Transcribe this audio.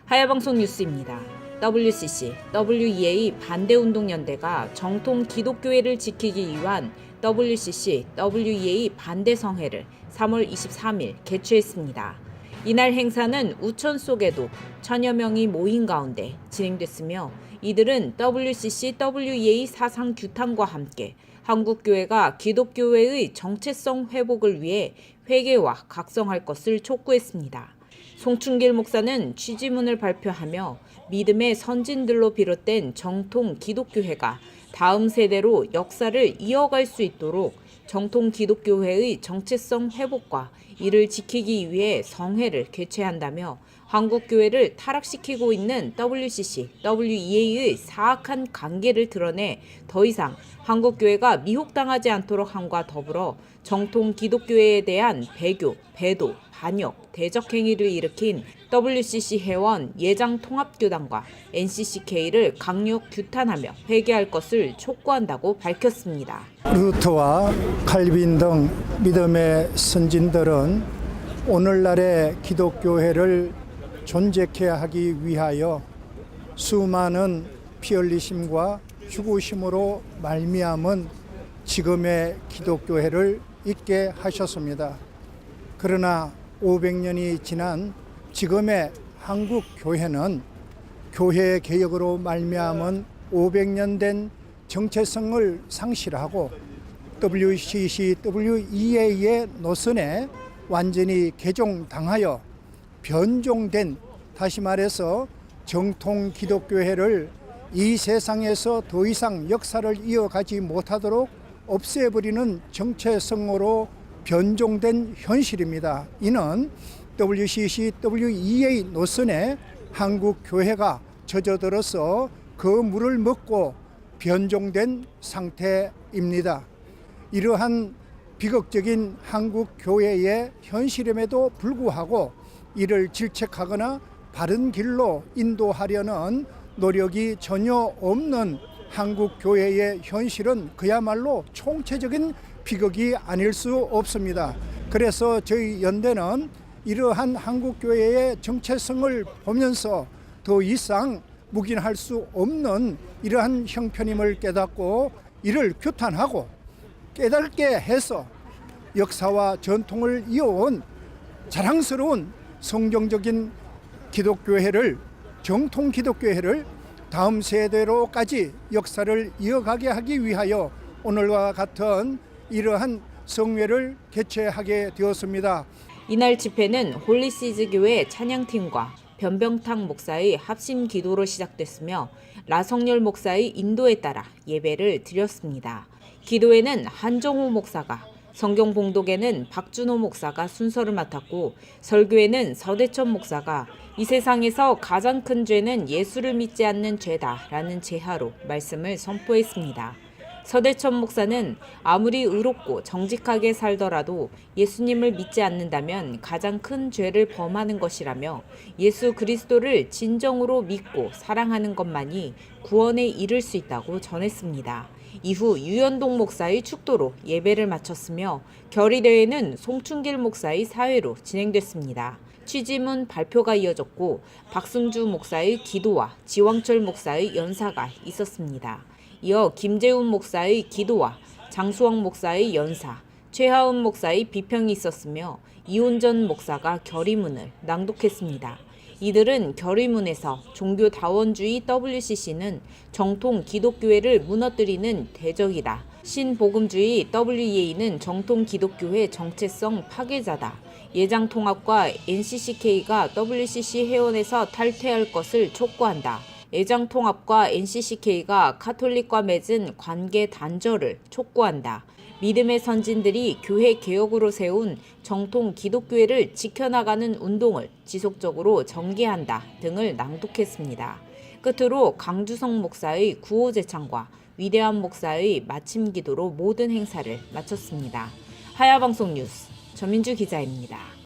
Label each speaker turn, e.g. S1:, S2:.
S1: 하야방송 뉴스입니다. WCC, WEA 반대운동연대가 정통 기독교회를 지키기 위한 WCC, WEA 반대성회를 3월 23일 개최했습니다. 이날 행사는 우천 속에도 천여 명이 모인 가운데 진행됐으며 이들은 WCC, WEA 사상 규탄과 함께 한국교회가 기독교회의 정체성 회복을 위해 회개와 각성할 것을 촉구했습니다. 송충길 목사는 취지문을 발표하며 믿음의 선진들로 비롯된 정통 기독교회가 다음 세대로 역사를 이어갈 수 있도록 정통 기독교회의 정체성 회복과 이를 지키기 위해 성회를 개최한다며 한국교회를 타락시키고 있는 WCC, WEA의 사악한 관계를 드러내 더 이상 한국교회가 미혹당하지 않도록 함과 더불어 정통 기독교회에 대한 배교, 배도, 반역, 대적 행위를 일으킨 WCC 회원 예장통합교단과 NCCK를 강력 규탄하며 회개할 것을 촉구한다고 밝혔습니다.
S2: 루터와 칼빈 등 믿음의 선진들은 오늘날의 기독교회를 존재케 하기 위하여 수많은 피 흘리심과 죽으심으로 말미암은 지금의 기독교회를 있게 하셨습니다. 그러나 500년이 지난 지금의 한국 교회는 교회 개혁으로 말미암은 500년 된 정체성을 상실하고 WCC, WEA의 노선에 완전히 개종당하여 변종된, 다시 말해서 정통 기독교회를 이 세상에서 더 이상 역사를 이어가지 못하도록 없애버리는 정체성으로 변종된 현실입니다. 이는 WCC, WEA 노선에 한국 교회가 젖어들어서 그 물을 먹고 변종된 상태입니다. 이러한 비극적인 한국 교회의 현실임에도 불구하고 이를 질책하거나 바른 길로 인도하려는 노력이 전혀 없는 한국 교회의 현실은 그야말로 총체적인 비극이 아닐 수 없습니다. 그래서 저희 연대는 이러한 한국 교회의 정체성을 보면서 더 이상 묵인할 수 없는 이러한 형편임을 깨닫고 이를 규탄하고 깨닫게 해서 역사와 전통을 이어온 자랑스러운 성경적인 기독교회를, 정통 기독교회를 다음 세대로까지 역사를 이어가게 하기 위하여 오늘과 같은 이러한 성회를 개최하게 되었습니다.
S1: 이날 집회는 홀리시즈 교회 찬양팀과 변병탁 목사의 합심 기도로 시작됐으며 라성열 목사의 인도에 따라 예배를 드렸습니다. 기도에는 한정호 목사가, 성경 봉독에는 박준호 목사가 순서를 맡았고 설교에는 서대천 목사가 이 세상에서 가장 큰 죄는 예수를 믿지 않는 죄다라는 제하로 말씀을 선포했습니다. 서대천 목사는 아무리 의롭고 정직하게 살더라도 예수님을 믿지 않는다면 가장 큰 죄를 범하는 것이라며 예수 그리스도를 진정으로 믿고 사랑하는 것만이 구원에 이를 수 있다고 전했습니다. 이후 유연동 목사의 축도로 예배를 마쳤으며 결의대회는 송충길 목사의 사회로 진행됐습니다. 취지문 발표가 이어졌고 박승주 목사의 기도와 지왕철 목사의 연사가 있었습니다. 이어 김재훈 목사의 기도와 장수왕 목사의 연사, 최하은 목사의 비평이 있었으며 이온전 목사가 결의문을 낭독했습니다. 이들은 결의문에서 종교다원주의 WCC는 정통 기독교회를 무너뜨리는 대적이다. 신복음주의 WEA는 정통 기독교회 정체성 파괴자다. 예장통합과 NCCK가 WCC 회원에서 탈퇴할 것을 촉구한다. 예장통합과 NCCK가 카톨릭과 맺은 관계 단절을 촉구한다. 믿음의 선진들이 교회 개혁으로 세운 정통 기독교회를 지켜나가는 운동을 지속적으로 전개한다 등을 낭독했습니다. 끝으로 강주성 목사의 구호제창과 위대한 목사의 마침 기도로 모든 행사를 마쳤습니다. 하야방송 뉴스 전민주 기자입니다.